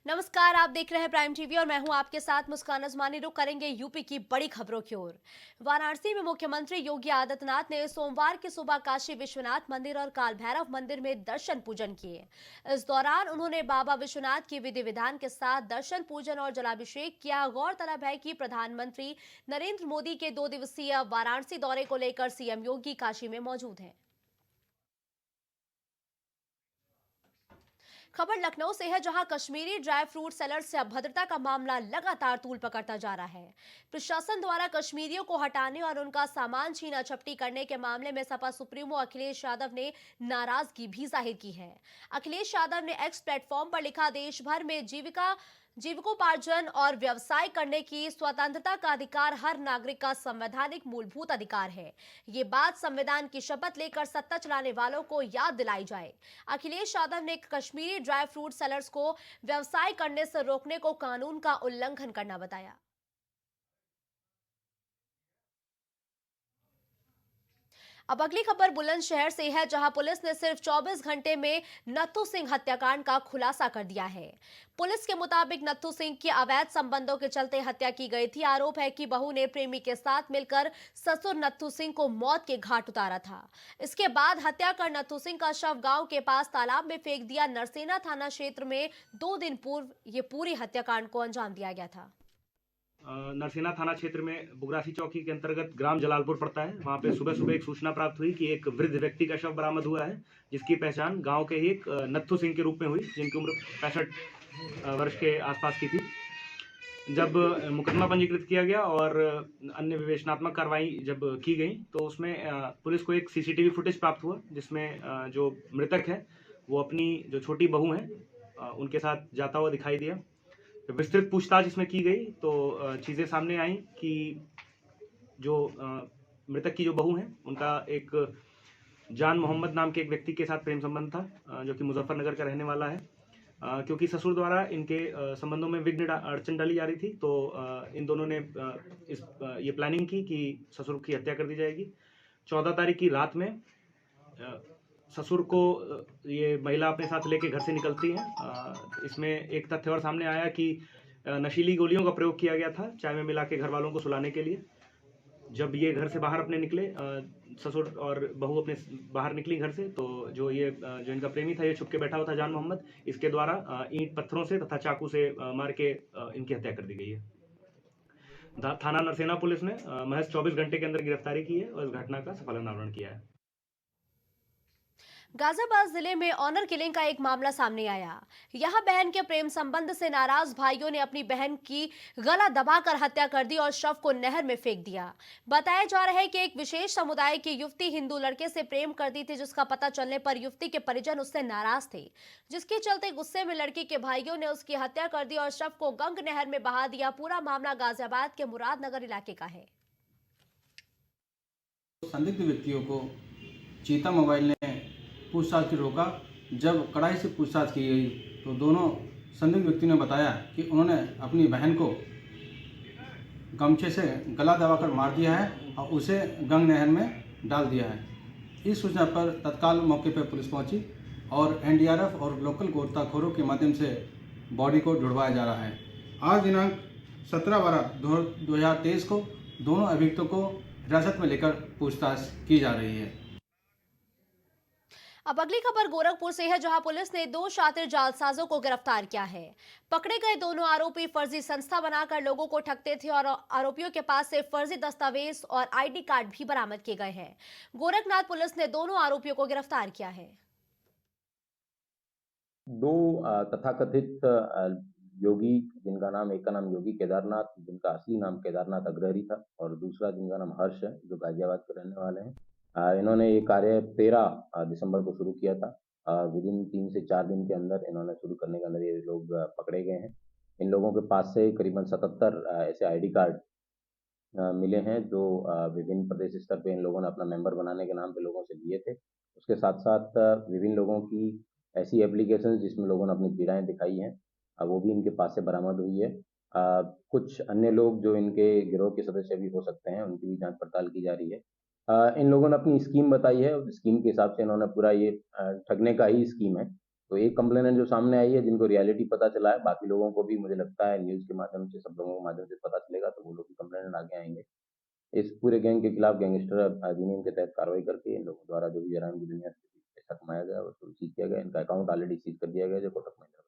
नमस्कार, आप देख रहे हैं प्राइम टीवी और मैं हूं आपके साथ मुस्कान अजमानी। रुक करेंगे यूपी की बड़ी खबरों की ओर। वाराणसी में मुख्यमंत्री योगी आदित्यनाथ ने सोमवार की सुबह काशी विश्वनाथ मंदिर और काल भैरव मंदिर में दर्शन पूजन किए। इस दौरान उन्होंने बाबा विश्वनाथ की विधि विधान के साथ दर्शन पूजन और जलाभिषेक किया। गौरतलब है कि प्रधानमंत्री नरेंद्र मोदी के 2 दिवसीय वाराणसी दौरे को लेकर सीएम योगी काशी में मौजूद हैं। खबर लखनऊ से है, जहां कश्मीरी ड्राई फ्रूट सेलर से अभद्रता का मामला लगातार तूल पकड़ता जा रहा है। प्रशासन द्वारा कश्मीरियों को हटाने और उनका सामान छीना झपटी करने के मामले में सपा सुप्रीमो अखिलेश यादव ने नाराजगी भी जाहिर की है। अखिलेश यादव ने एक्स प्लेटफॉर्म पर लिखा, देश भर में जीविकोपार्जन और व्यवसाय करने की स्वतंत्रता का अधिकार हर नागरिक का संवैधानिक मूलभूत अधिकार है। ये बात संविधान की शपथ लेकर सत्ता चलाने वालों को याद दिलाई जाए। अखिलेश यादव ने कश्मीरी ड्राई फ्रूट सेलर्स को व्यवसाय करने से रोकने को कानून का उल्लंघन करना बताया। अब अगली खबर बुलंदशहर से है, जहां पुलिस ने सिर्फ 24 घंटे में नत्थू सिंह हत्याकांड का खुलासा कर दिया है। पुलिस के मुताबिक नत्थू सिंह की अवैध संबंधों के चलते हत्या की गई थी। आरोप है कि बहू ने प्रेमी के साथ मिलकर ससुर नत्थू सिंह को मौत के घाट उतारा था। इसके बाद हत्या कर नत्थू सिंह का शव गांव के पास तालाब में फेंक दिया। नरसेना थाना क्षेत्र में 2 दिन पूर्व ये पूरी हत्याकांड को अंजाम दिया गया था। नरसेना थाना क्षेत्र में बुगरासी चौकी के अंतर्गत ग्राम जलालपुर पड़ता है। वहां पे सुबह सुबह एक सूचना प्राप्त हुई कि एक वृद्ध व्यक्ति का शव बरामद हुआ है, जिसकी पहचान गांव के ही एक नत्थू सिंह के रूप में हुई, जिनकी उम्र 65 वर्ष के आसपास की थी। जब मुकदमा पंजीकृत किया गया और अन्य विवेचनात्मक कार्रवाई जब की गई, तो उसमें पुलिस को एक सीसीटीवी फुटेज प्राप्त हुआ, जिसमें जो मृतक है वो अपनी जो छोटी बहू है उनके साथ जाता हुआ दिखाई दिया। विस्तृत पूछताछ इसमें की गई तो चीज़ें सामने आई कि जो मृतक की जो बहू है, उनका एक जान मोहम्मद नाम के एक व्यक्ति के साथ प्रेम संबंध था, जो कि मुजफ्फरनगर का रहने वाला है। क्योंकि ससुर द्वारा इनके संबंधों में विघ्न अड़चन डाली जा रही थी, तो इन दोनों ने ये प्लानिंग की कि ससुर की हत्या कर दी जाएगी। 14 तारीख की रात में ससुर को ये महिला अपने साथ लेके घर से निकलती है। इसमें एक तथ्य और सामने आया कि नशीली गोलियों का प्रयोग किया गया था चाय में मिला के घर वालों को सुलाने के लिए। जब ये घर से बाहर अपने निकले, ससुर और बहू अपने बाहर निकली घर से, तो जो इनका प्रेमी था, ये छुप के बैठा हुआ था जान मोहम्मद, इसके द्वारा ईंट पत्थरों से तथा चाकू से मार के इनकी हत्या कर दी गई है। थाना नरसेना पुलिस ने महज 24 घंटे के अंदर गिरफ्तारी की है और इस घटना का सफल अनावरण किया है। गाजियाबाद जिले में ऑनर किलिंग का एक मामला सामने आया। यहां बहन के प्रेम संबंध से नाराज भाइयों ने अपनी बहन की गला दबाकर हत्या कर दी और शव को नहर में फेंक दिया। बताया जा रहा है कि एक विशेष समुदाय की युवती हिंदू लड़के से प्रेम करती थी, जिसका पता चलने पर युवती के परिजन उससे नाराज थे, जिसके चलते गुस्से में लड़की के भाइयों ने उसकी हत्या कर दी और शव को गंग नहर में बहा दिया। पूरा मामला गाजियाबाद के मुरादनगर इलाके का है। संदिग्ध व्यक्तियों को चीता मोबाइल ने पूछताछ की रोका। जब कड़ाई से पूछताछ की गई तो दोनों संदिग्ध व्यक्तियों ने बताया कि उन्होंने अपनी बहन को गमछे से गला दबाकर मार दिया है और उसे गंग नहर में डाल दिया है। इस सूचना पर तत्काल मौके पर पुलिस पहुंची और एनडीआरएफ और लोकल गोताखोरों के माध्यम से बॉडी को ढूंढवाया जा रहा है। आज दिनांक 17/12/2023 को दोनों अभियुक्तों को हिरासत में लेकर पूछताछ की जा रही है। अब अगली खबर गोरखपुर से है, जहां पुलिस ने 2 शातिर जालसाजों को गिरफ्तार किया है। पकड़े गए दोनों आरोपी फर्जी संस्था बनाकर लोगों को ठगते थे और आरोपियों के पास से फर्जी दस्तावेज और आईडी कार्ड भी बरामद किए गए हैं। गोरखनाथ पुलिस ने दोनों आरोपियों को गिरफ्तार किया है। दो तथाकथित योगी, जिनका नाम, एक का नाम योगी केदारनाथ, जिनका असली नाम केदारनाथ अग्रहरी था, और दूसरा जिनका नाम हर्ष है, जो गाजियाबाद के रहने वाले हैं। इन्होंने ये कार्य 13 दिसंबर को शुरू किया था। विदिन 3 से 4 दिन के अंदर इन्होंने शुरू करने के अंदर ये लोग पकड़े गए हैं। इन लोगों के पास से करीबन 77 ऐसे आईडी कार्ड मिले हैं, जो विभिन्न प्रदेश स्तर पे इन लोगों ने अपना मेंबर बनाने के नाम पे लोगों से लिए थे। उसके साथ साथ विभिन्न लोगों की ऐसी एप्लीकेशन जिसमें लोगों ने अपनी पीड़ाएं दिखाई हैं, वो भी इनके पास से बरामद हुई है। कुछ अन्य लोग जो इनके गिरोह के सदस्य भी हो सकते हैं, उनकी भी जांच पड़ताल की जा रही है। इन लोगों ने अपनी स्कीम बताई है, उस स्कीम के हिसाब से इन्होंने पूरा ये ठगने का ही स्कीम है। तो एक कंप्लेनेंट जो सामने आई है, जिनको रियलिटी पता चला है, बाकी लोगों को भी मुझे लगता है न्यूज़ के माध्यम से, सब लोगों के माध्यम से पता चलेगा, तो वो लोग भी कंप्लेनेंट आगे आएंगे। इस पूरे गैंग के खिलाफ गैंगस्टर अधिनियम के तहत कार्रवाई करके इन लोगों द्वारा जो भी जराइम की दुनिया से पैसा कमाया गया उसको सीज किया गया। इनका अकाउंट ऑलरेडी सीज कर दिया गया, जो कोटक महिंद्रा।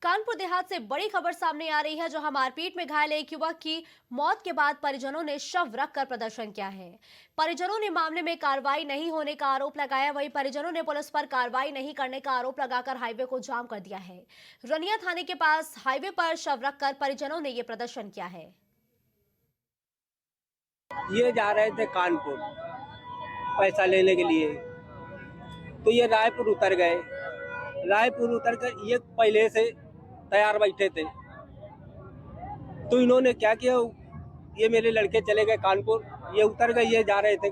कानपुर देहात से बड़ी खबर सामने आ रही है, जहां मारपीट में घायल एक युवक की मौत के बाद परिजनों ने शव रखकर प्रदर्शन किया है। परिजनों ने मामले में कार्रवाई नहीं होने का आरोप लगाया। वहीं परिजनों ने पुलिस पर कार्रवाई नहीं करने का आरोप लगाकर हाईवे को जाम कर दिया है। रनिया थाने के पास हाईवे पर शव रखकर परिजनों ने यह प्रदर्शन किया है। ये जा रहे थे कानपुर पैसा लेने के लिए, तो ये रायपुर उतर गए। रायपुर उतर कर ये पहले से तैयार बैठे थे, तो इन्होंने क्या किया, ये मेरे लड़के चले गए कानपुर, ये उतर गए, ये जा रहे थे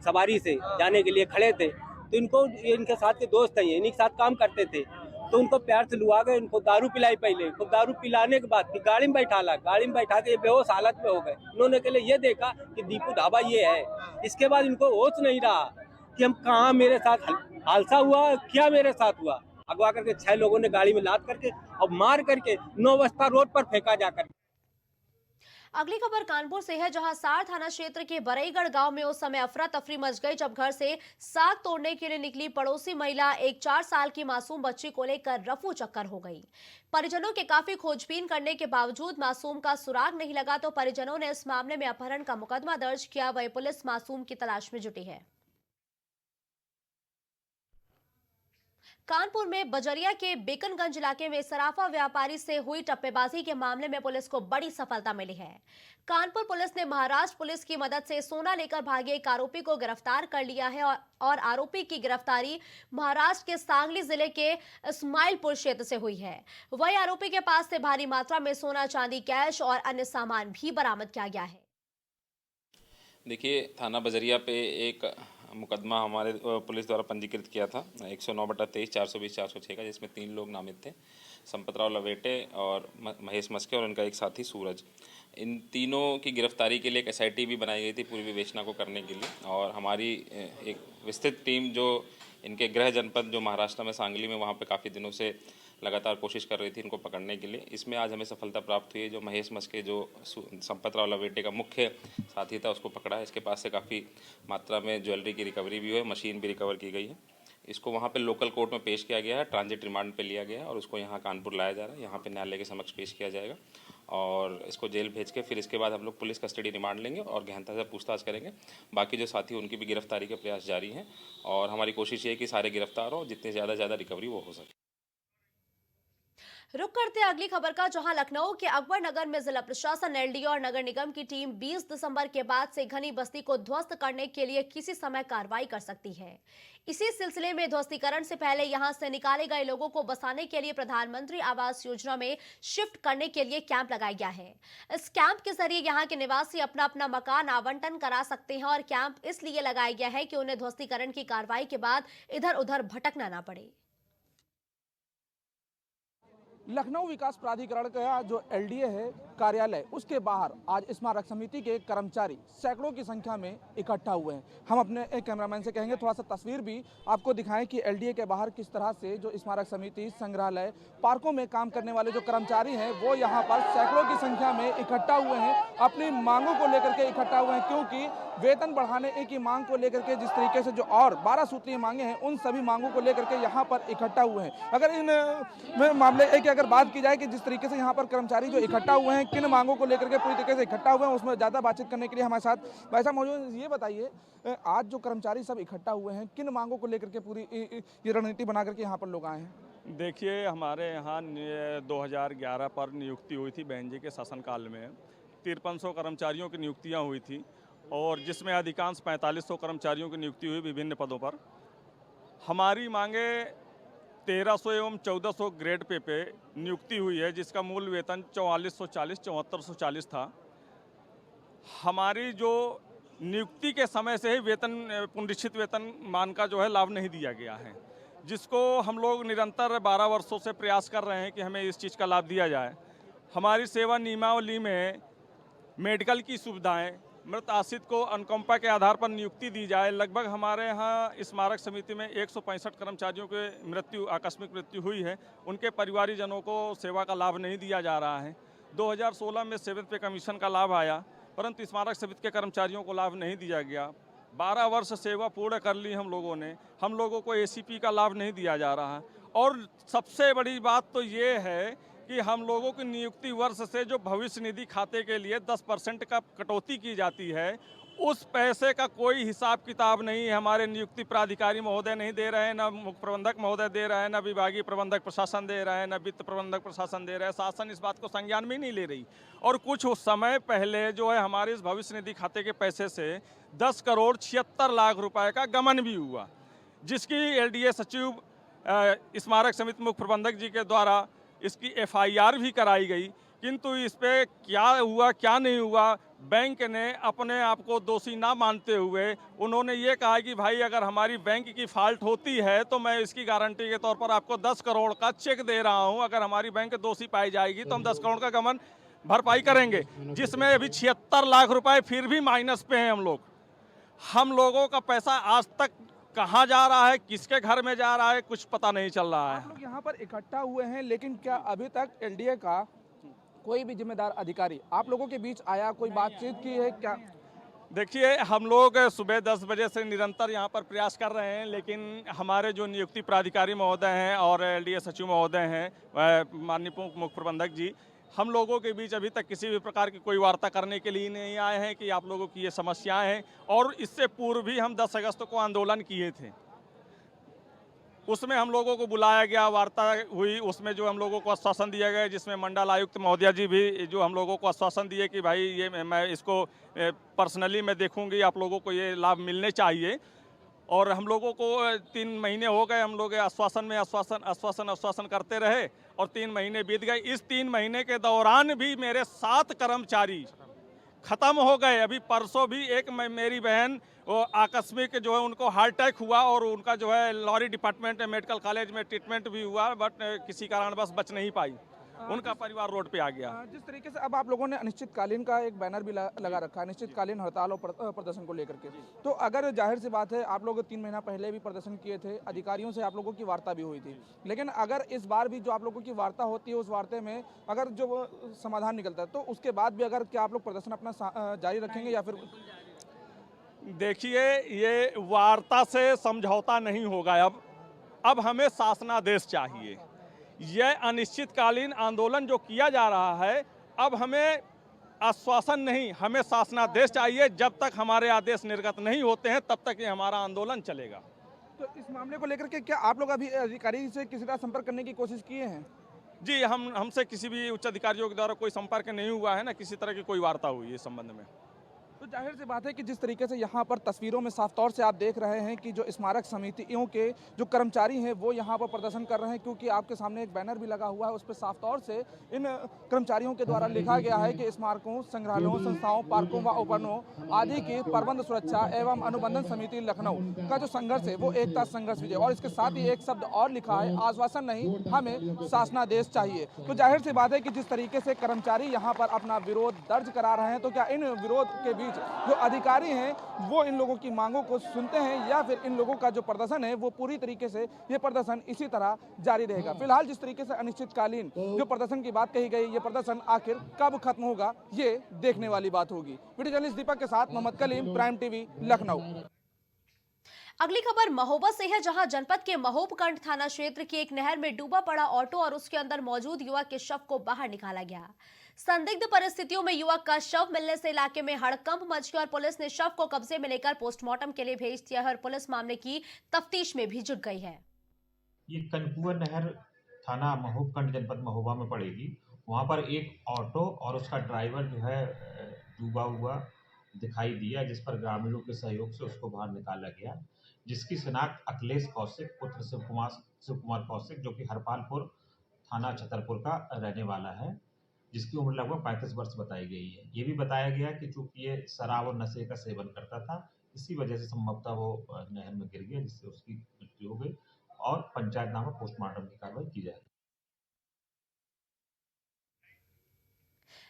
सवारी से जाने के लिए खड़े थे। तो इनको इनके साथ के दोस्त हैं, इन्हीं के साथ काम करते थे, तो उनको प्यार से लुआ गए, इनको दारू पिलाई पहले। तो दारू पिलाने के बाद फिर गाड़ी में बैठा के बेहोश हालत में हो गए। उन्होंने के लिए ये देखा कि दीपू ढाबा ये है। इसके बाद इनको होश नहीं रहा कि हम कहाँ, मेरे साथ हादसा हुआ, क्या मेरे साथ हुआ। अगवा करके 6 लोगों ने गाड़ी में लाद करके और मार करके 9 बस्ता रोड पर फेंका जाकर। अगली खबर कानपुर से है, जहां सार थाना क्षेत्र के बरईगढ़ गांव में उस समय अफरा तफरी मच गई जब घर से साग तोड़ने के लिए निकली पड़ोसी महिला एक 4 साल की मासूम बच्ची को लेकर रफू चक्कर हो गई। परिजनों के काफी खोजबीन करने के बावजूद मासूम का सुराग नहीं लगा, तो परिजनों ने इस मामले में अपहरण का मुकदमा दर्ज किया। वही पुलिस मासूम की तलाश में जुटी है। कानपुर में बजरिया के बेकनगंज इलाके में सराफा व्यापारी से हुई टप्पेबाजी के मामले में पुलिस को बड़ी सफलता मिली है। कानपुर पुलिस ने महाराष्ट्र पुलिस की मदद से सोना लेकर भागे एक आरोपी को गिरफ्तार कर लिया है और आरोपी की गिरफ्तारी महाराष्ट्र के सांगली जिले के इस्माइलपुर क्षेत्र से हुई है। वही आरोपी के पास से भारी मात्रा में सोना, चांदी, कैश और अन्य सामान भी बरामद किया गया है। देखिए, थाना बजरिया पे एक मुकदमा हमारे पुलिस द्वारा पंजीकृत किया था 109/23 420 406 का, जिसमें 3 लोग नामित थे, संपतराव लवेटे और महेश मस्के और उनका एक साथी सूरज। इन तीनों की गिरफ्तारी के लिए एक SIT भी बनाई गई थी पूरी विवेचना को करने के लिए, और हमारी एक विस्तृत टीम जो इनके गृह जनपद जो महाराष्ट्र में सांगली में, वहाँ पे काफ़ी दिनों से लगातार कोशिश कर रही थी इनको पकड़ने के लिए। इसमें आज हमें सफलता प्राप्त हुई है। जो महेश मस्के, जो संपतराव लवेटे का मुख्य साथी था, उसको पकड़ा है। इसके पास से काफ़ी मात्रा में ज्वेलरी की रिकवरी भी हुई है, मशीन भी रिकवर की गई है। इसको वहाँ पे लोकल कोर्ट में पेश किया गया है, ट्रांजिट रिमांड पे लिया गया है और उसको यहाँ कानपुर लाया जा रहा है। यहाँ पे न्यायालय के समक्ष पेश किया जाएगा और इसको जेल भेज के फिर इसके बाद हम लोग पुलिस कस्टडी रिमांड लेंगे और गहनता से पूछताछ करेंगे। बाकी जो साथी उनकी भी गिरफ्तारी के प्रयास जारी हैं और हमारी कोशिश ये है कि सारे गिरफ्तार हो, जितनी ज़्यादा रिकवरी वो हो सके। रुक करते हैं अगली खबर का, जहां लखनऊ के अकबर नगर में जिला प्रशासन, LDO और नगर निगम की टीम 20 दिसंबर के बाद से घनी बस्ती को ध्वस्त करने के लिए किसी समय कार्रवाई कर सकती है। इसी सिलसिले में ध्वस्तीकरण से पहले यहां से निकाले गए लोगों को बसाने के लिए प्रधानमंत्री आवास योजना में शिफ्ट करने के लिए कैंप लगाया गया है। इस कैंप के जरिए यहां के निवासी अपना अपना मकान आवंटन करा सकते हैं और कैंप इसलिए लगाया गया है कि उन्हें ध्वस्तीकरण की कार्रवाई के बाद इधर उधर भटकना ना पड़े। लखनऊ विकास प्राधिकरण का जो LDA है कार्यालय, उसके बाहर आज स्मारक समिति के कर्मचारी सैकड़ों की संख्या में इकट्ठा हुए हैं। हम अपने एक कैमरामैन से कहेंगे थोड़ा सा तस्वीर भी आपको दिखाएं कि LDA के बाहर किस तरह से जो स्मारक समिति, संग्रहालय, पार्कों में काम करने वाले जो कर्मचारी हैं वो यहाँ पर सैकड़ों की संख्या में इकट्ठा हुए हैं। अपनी मांगों को लेकर के इकट्ठा हुए हैं, क्योंकि वेतन बढ़ाने की मांग को लेकर के जिस तरीके से जो और 12 सूत्रीय मांगे हैं, उन सभी मांगों को लेकर के यहाँ पर इकट्ठा हुए हैं। अगर इन मामले की अगर बात की जाए कि जिस तरीके से यहाँ पर कर्मचारी जो इकट्ठा हुए हैं, किन मांगों को लेकर के पूरी तरीके से इकट्ठा हुए हैं, उसमें ज़्यादा बातचीत करने के लिए हमारे साथ भाई साहब मौजूद हैं। ये बताइए, आज जो कर्मचारी सब इकट्ठा हुए हैं, किन मांगों को लेकर के पूरी ये रणनीति बना करके यहाँ पर लोग आए हैं? देखिए, हमारे यहाँ 2011 पर नियुक्ति हुई थी बहन जी के शासनकाल में। 5300 कर्मचारियों की नियुक्तियाँ हुई थी और जिसमें अधिकांश 4500 कर्मचारियों की नियुक्ति हुई विभिन्न पदों पर। हमारी मांगे 1300 एवं 1400 ग्रेड पे नियुक्ति हुई है, जिसका मूल वेतन 4440 7440 था। हमारी जो नियुक्ति के समय से ही वेतन, पुनरीक्षित वेतन मान का जो है लाभ नहीं दिया गया है, जिसको हम लोग निरंतर 12 वर्षों से प्रयास कर रहे हैं कि हमें इस चीज़ का लाभ दिया जाए। हमारी सेवा नियमावली में मेडिकल की सुविधाएं, मृत आश्रित को अनुकंपा के आधार पर नियुक्ति दी जाए। लगभग हमारे यहाँ स्मारक समिति में 165 कर्मचारियों के आकस्मिक मृत्यु हुई है। उनके परिवारीजनों को सेवा का लाभ नहीं दिया जा रहा है। 2016 में 7th पे कमीशन का लाभ आया, परंतु स्मारक समिति के कर्मचारियों को लाभ नहीं दिया गया। 12 वर्ष सेवा पूर्ण कर ली हम लोगों ने, हम लोगों को ACP का लाभ नहीं दिया जा रहा है। और सबसे बड़ी बात तो ये है कि हम लोगों की नियुक्ति वर्ष से जो भविष्य निधि खाते के लिए 10% का कटौती की जाती है, उस पैसे का कोई हिसाब किताब नहीं है। हमारे नियुक्ति प्राधिकारी महोदय नहीं दे रहे हैं, न मुख्य प्रबंधक महोदय दे रहे हैं, न विभागीय प्रबंधक प्रशासन दे रहे हैं, न वित्त प्रबंधक प्रशासन दे रहे हैं। शासन इस बात को संज्ञान में नहीं ले रही। और कुछ समय पहले जो है हमारे इस भविष्य निधि खाते के पैसे से 10 करोड़ 76 लाख रुपए का गमन भी हुआ, जिसकी LDA सचिव स्मारक समिति मुख्य प्रबंधक जी के द्वारा इसकी FIR भी कराई गई। किंतु इस पे क्या हुआ क्या नहीं हुआ, बैंक ने अपने आप को दोषी ना मानते हुए उन्होंने ये कहा कि भाई अगर हमारी बैंक की फॉल्ट होती है तो मैं इसकी गारंटी के तौर पर आपको 10 करोड़ का चेक दे रहा हूं। अगर हमारी बैंक दोषी पाई जाएगी तो हम 10 करोड़ का गमन भरपाई करेंगे, जिसमें अभी 76 लाख रुपए फिर भी माइनस पे हैं हम लोगों का पैसा आज तक कहाँ जा रहा है, किसके घर में जा रहा है, कुछ पता नहीं चल रहा है। आप लोग यहाँ पर इकट्ठा हुए हैं, लेकिन क्या अभी तक LDA का कोई भी जिम्मेदार अधिकारी आप लोगों के बीच आया, कोई बातचीत की है क्या? देखिए, हम लोग सुबह 10 बजे से निरंतर यहाँ पर प्रयास कर रहे हैं, लेकिन हमारे जो नियुक्ति प्राधिकारी महोदय हैं और LDA सचिव महोदय हैं, माननीय मुख्य प्रबंधक जी, हम लोगों के बीच अभी तक किसी भी प्रकार की कोई वार्ता करने के लिए नहीं आए हैं कि आप लोगों की ये समस्याएं हैं। और इससे पूर्व भी हम 10 अगस्त को आंदोलन किए थे, उसमें हम लोगों को बुलाया गया, वार्ता हुई, उसमें जो हम लोगों को आश्वासन दिया गया, जिसमें मंडल आयुक्त महोदया जी भी जो हम लोगों को आश्वासन दिए कि भाई ये मैं इसको पर्सनली मैं देखूंगी, आप लोगों को ये लाभ मिलने चाहिए। और हम लोगों को 3 महीने हो गए, हम लोग आश्वासन करते रहे और 3 महीने बीत गए। इस 3 महीने के दौरान भी मेरे 7 कर्मचारी खत्म हो गए। अभी परसों भी एक मेरी बहन वो आकस्मिक जो है उनको हार्ट अटैक हुआ और उनका जो है लॉरी डिपार्टमेंट मेडिकल कॉलेज में ट्रीटमेंट भी हुआ, बट किसी कारणवश बच नहीं पाई, उनका परिवार रोड पे आ गया। जिस तरीके से अब आप लोगों ने अनिश्चितकालीन का एक बैनर भी लगा रखा है, अनिश्चितकालीन हड़ताल और प्रदर्शन को लेकर के, तो अगर जाहिर सी बात है आप लोग 3 महीना पहले भी प्रदर्शन किए थे, अधिकारियों से आप लोगों की वार्ता भी हुई थी, लेकिन अगर इस बार भी जो आप लोगों की वार्ता होती है, उस वार्ता में अगर जो समाधान निकलता है तो उसके बाद भी अगर क्या आप लोग प्रदर्शन अपना जारी रखेंगे या फिर? देखिए, ये वार्ता से समझौता नहीं होगा। अब हमें शासनादेश चाहिए। यह अनिश्चितकालीन आंदोलन जो किया जा रहा है, अब हमें आश्वासन नहीं, हमें शासनादेश चाहिए। जब तक हमारे आदेश निर्गत नहीं होते हैं तब तक ये हमारा आंदोलन चलेगा। तो इस मामले को लेकर के क्या आप लोग अभी अधिकारी से किसी तरह संपर्क करने की कोशिश किए हैं? जी, हमसे किसी भी उच्च अधिकारियों के द्वारा कोई संपर्क नहीं हुआ है, ना किसी तरह की कोई वार्ता हुई है इस संबंध में। तो जाहिर सी बात है कि जिस तरीके से यहाँ पर तस्वीरों में साफ तौर से आप देख रहे हैं कि जो स्मारक समितियों के जो कर्मचारी हैं वो यहाँ पर प्रदर्शन कर रहे हैं, क्योंकि आपके सामने एक बैनर भी लगा हुआ है, उस पर साफ तौर से इन कर्मचारियों के द्वारा लिखा गया है कि स्मारकों, संग्रहालयों, संस्थाओं, पार्कों व उपवनों आदि की प्रबंध सुरक्षा एवं अनुबंधन समिति लखनऊ का जो संघर्ष है वो एकता संघर्ष विजय। और इसके साथ ही एक शब्द और लिखा है, आश्वासन नहीं, हमें शासनादेश चाहिए। तो जाहिर सी बात है कि जिस तरीके से कर्मचारी यहाँ पर अपना विरोध दर्ज करा रहे हैं, तो क्या इन विरोध के बीच जो अधिकारी हैं वो इन लोगों की मांगों को सुनते हैं या फिर इन लोगों का जो प्रदर्शन है वो पूरी तरीके से ये प्रदर्शन इसी तरह जारी रहेगा? फिलहाल जिस तरीके से अनिश्चितकालीन जो प्रदर्शन की बात कही गई, ये प्रदर्शन आखिर कब खत्म होगा ये देखने वाली बात होगी। वीडियो जर्नलिस्ट दीपक के साथ मोहम्मद कलीम, प्राइम टीवी, लखनऊ। अगली खबर महोबा से है, जहां जनपद के महोबकंड थाना क्षेत्र की एक नहर में डूबा पड़ा ऑटो और उसके अंदर मौजूद युवक के शव को बाहर निकाला गया। संदिग्ध परिस्थितियों में युवक का शव मिलने से इलाके में हड़कंप मच गया और पुलिस ने शव को कब्जे में लेकर पोस्टमार्टम के लिए भेज दिया है और पुलिस मामले की तफ्तीश में भी जुट गई है। ये कनकुआ नहर थाना महोबकंड जनपद महोबा में पड़ेगी। वहाँ पर एक ऑटो और उसका ड्राइवर जो है डूबा हुआ दिखाई दिया, जिस पर ग्रामीणों के सहयोग से उसको बाहर निकाला गया, जिसकी शिनाख्त अखिलेश कौशिक पुत्र शिव कुमार कौशिक, जो कि हरपालपुर थाना छतरपुर का रहने वाला है, जिसकी उम्र लगभग 35 वर्ष बताई गई है। ये भी बताया गया कि चूंकि ये शराब और नशे का सेवन करता था, इसी वजह से संभवतः वो नहर में गिर गया, जिससे उसकी मृत्यु हो गई और पंचायतनामा पोस्टमार्टम की कार्रवाई की जाएगी।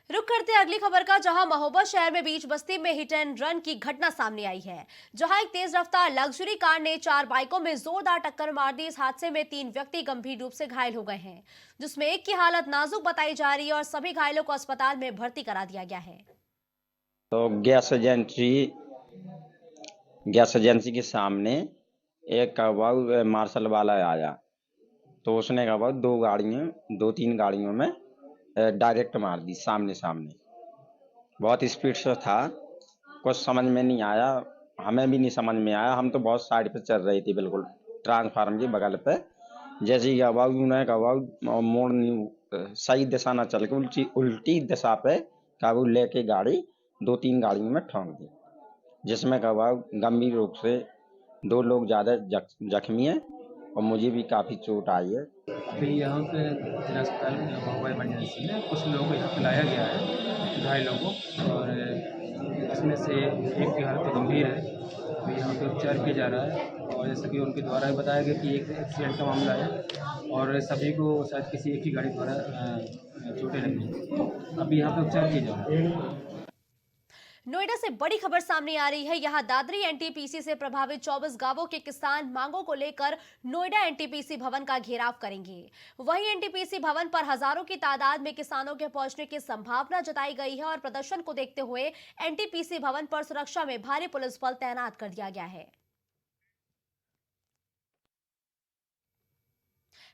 रुक करते अगली खबर का, जहां महोबा शहर में बीच बस्ती में हिट एंड रन की घटना सामने आई है, जहां एक तेज रफ्तार लग्जरी कार ने 4 बाइकों में जोरदार टक्कर मार दी। इस हादसे में 3 व्यक्ति गंभीर रूप से घायल हो गए हैं, जिसमें एक की हालत नाजुक बताई जा रही है और सभी घायलों को अस्पताल में भर्ती करा दिया गया है। तो गैस एजेंसी के सामने एक कबाऊ मार्शल वाला आया, तो उसने कबाऊ 2-3 गाड़ियों में डायरेक्ट मार दी सामने सामने। बहुत स्पीड से था, कुछ समझ में नहीं आया, हमें भी नहीं समझ में आया। हम तो बहुत साइड पे चल रही थी, बिल्कुल ट्रांसफार्मर की बगल पे। जैसे ही कबाऊ मोड़ सही दिशा न चल के उल्टी दिशा पे काबू लेके गाड़ी 2-3 गाड़ियों में ठोंक दी, जिसमें कबाऊ गंभीर रूप से 2 लोग ज़्यादा जख्मी हैं और मुझे भी काफ़ी चोट आई है। अभी यहाँ पे जिला अस्पताल महोबा इमरजेंसी में कुछ लोगों को यहाँ लाया गया है, घायलों को, और इसमें से एक की हालत तो गंभीर है। अभी यहाँ पे उपचार किया जा रहा है और जैसा कि उनके द्वारा बताया गया कि एक एक्सीडेंट का मामला है और सभी को शायद किसी एक ही गाड़ी द्वारा चोटें लगी। अभी यहाँ पे उपचार किया जा रहा है। नोएडा से बड़ी खबर सामने आ रही है। यहां दादरी एनटीपीसी से प्रभावित 24 गांवों के किसान मांगों को लेकर नोएडा एनटीपीसी भवन का घेराव करेंगे। वहीं एनटीपीसी भवन पर हजारों की तादाद में किसानों के पहुंचने की संभावना जताई गई है और प्रदर्शन को देखते हुए एनटीपीसी भवन पर सुरक्षा में भारी पुलिस बल तैनात कर दिया गया है।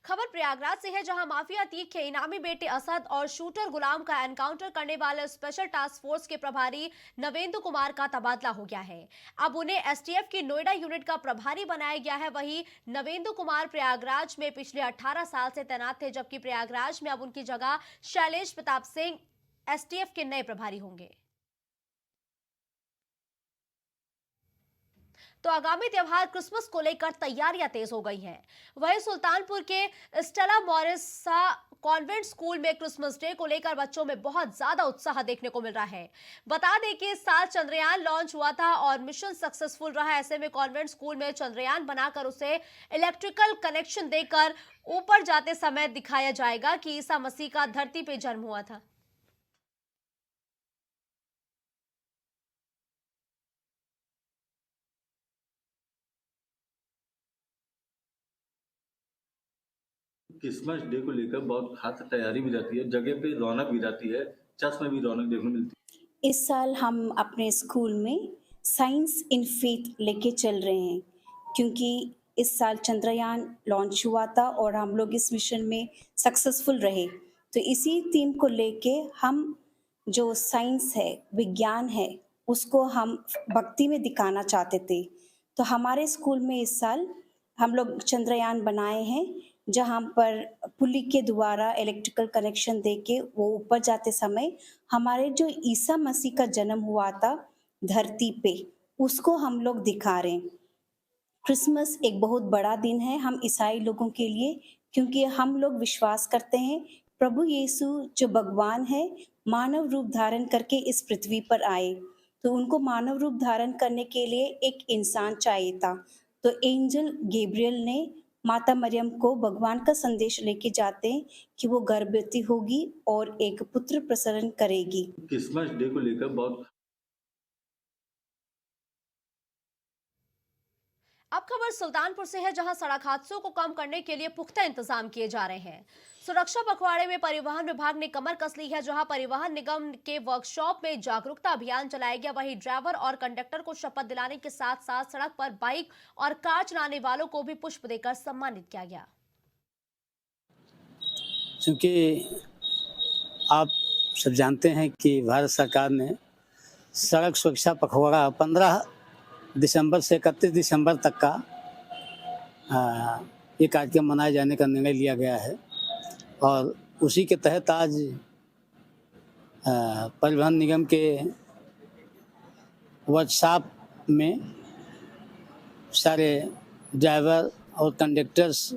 खबर प्रयागराज से है, जहां माफिया तीख के इनामी बेटे असद और शूटर गुलाम का एनकाउंटर करने वाले स्पेशल टास्क फोर्स के प्रभारी नवेंदु कुमार का तबादला हो गया है। अब उन्हें एसटीएफ की नोएडा यूनिट का प्रभारी बनाया गया है। वहीं नवेंदु कुमार प्रयागराज में पिछले 18 साल से तैनात थे, जबकि प्रयागराज में अब उनकी जगह शैलेश प्रताप सिंह एसटीएफ के नए प्रभारी होंगे। तो आगामी त्योहार क्रिसमस को लेकर तैयारियां तेज हो गई हैं। वहीं सुल्तानपुर के स्टेला मॉरिसा कॉन्वेंट स्कूल में क्रिसमस डे को लेकर बच्चों में बहुत ज्यादा उत्साह देखने को मिल रहा है। बता दें कि इस साल चंद्रयान लॉन्च हुआ था और मिशन सक्सेसफुल रहा। ऐसे में कॉन्वेंट स्कूल में चंद्रयान बनाकर उसे इलेक्ट्रिकल कनेक्शन देकर ऊपर जाते समय दिखाया जाएगा कि ईसा मसीह का धरती पे जन्म हुआ था। क्रिसमस डे को लेकर बहुत खास तैयारी भी रहती है, जगह पे रौनक भी रहती है, चर्च में भी रौनक देखने मिलती है। इस साल हम अपने स्कूल में साइंस इन फेथ लेके चल रहे हैं, क्योंकि इस साल चंद्रयान लॉन्च हुआ था और हम लोग इस मिशन में सक्सेसफुल रहे। तो इसी थीम को लेके हम जो साइंस है, विज्ञान है, उसको हम भक्ति में दिखाना चाहते थे। तो हमारे स्कूल में इस साल हम लोग चंद्रयान बनाए हैं, जहाँ पर पुली के द्वारा इलेक्ट्रिकल कनेक्शन देके वो ऊपर जाते समय हमारे जो ईसा मसीह का जन्म हुआ था धरती पे, उसको हम लोग दिखा रहे हैं। क्रिसमस एक बहुत बड़ा दिन है हम ईसाई लोगों के लिए, क्योंकि हम लोग विश्वास करते हैं प्रभु यीशु जो भगवान है मानव रूप धारण करके इस पृथ्वी पर आए, तो उनको मानव रूप धारण करने के लिए एक इंसान चाहिए था। तो एंजल गैब्रियल ने माता मरियम को भगवान का संदेश लेके जाते हैं कि वो गर्भवती होगी और एक पुत्र प्रसरण करेगी। क्रिसमस डे को लेकर बहुत अब खबर सुल्तानपुर से है, जहां सड़क हादसों को कम करने के लिए पुख्ता इंतजाम किए जा रहे हैं। सुरक्षा पखवाड़े में परिवहन विभाग ने कमर कस ली है, जहां परिवहन निगम के वर्कशॉप में जागरूकता अभियान चलाया गया। वहीं ड्राइवर और कंडक्टर को शपथ दिलाने के साथ साथ सड़क पर बाइक और कार चलाने वालों को भी पुष्प देकर सम्मानित किया गया। क्योंकि आप सब जानते हैं कि भारत सरकार ने सड़क सुरक्षा पखवाड़ा 15 दिसंबर से 31 दिसंबर तक का ये कार्यक्रम मनाए जाने का निर्णय लिया गया है और उसी के तहत आज परिवहन निगम के वर्कशॉप में सारे ड्राइवर और कंडक्टर्स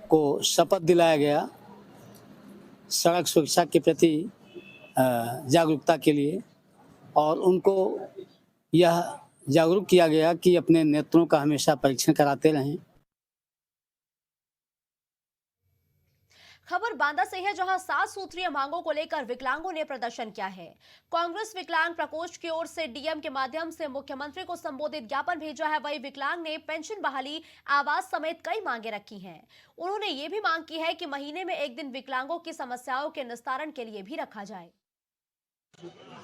को शपथ दिलाया गया सड़क सुरक्षा के प्रति जागरूकता के लिए, और उनको यह जागरूक किया गया कि अपने नेत्रों का हमेशा परीक्षण कराते रहें। खबर बांदा से है, जहां 7 सूत्रीय मांगों को लेकर विकलांगों ने प्रदर्शन किया है। कांग्रेस विकलांग प्रकोष्ठ की ओर से डीएम के माध्यम से मुख्यमंत्री को संबोधित ज्ञापन भेजा है। वहीं विकलांग ने पेंशन बहाली, आवास समेत कई मांगे रखी हैं। उन्होंने ये भी मांग की है कि महीने में एक दिन विकलांगों की समस्याओं के निस्तारण के लिए भी रखा जाए।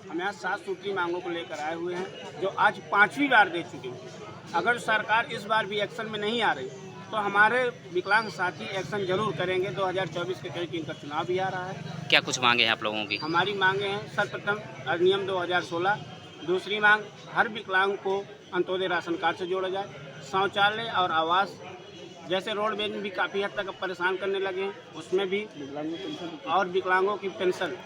हम यहाँ 7 सूत्री मांगों को लेकर आए हुए हैं, जो आज 5वीं बार दे चुके हैं। अगर सरकार इस बार भी एक्शन में नहीं आ रही तो हमारे विकलांग साथी एक्शन जरूर करेंगे। 2024 के करीब इनका चुनाव भी आ रहा है। क्या कुछ मांगे हैं आप लोगों की? हमारी मांगे हैं, सर्वप्रथम अधिनियम 2016। दूसरी मांग, हर विकलांग को अंत्योदय राशन कार्ड से जोड़ा जाए। शौचालय और आवास, जैसे रोडवेज में भी काफ़ी हद तक परेशान करने लगे हैं, उसमें भी। और विकलांगों की पेंशन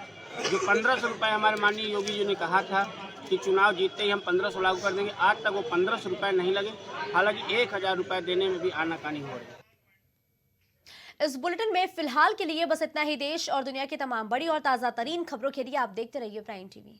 जो 1500 रुपये हमारे माननीय योगी जी ने कहा था कि चुनाव जीतते ही हम 1500 लागू कर देंगे, आज तक वो 1500 रुपये नहीं लगे। हालांकि 1000 रुपये देने में भी आनाकानी हो रही है। इस बुलेटिन में फिलहाल के लिए बस इतना ही। देश और दुनिया की तमाम बड़ी और ताज़ा तरीन खबरों के लिए आप देखते रहिए प्राइम टीवी।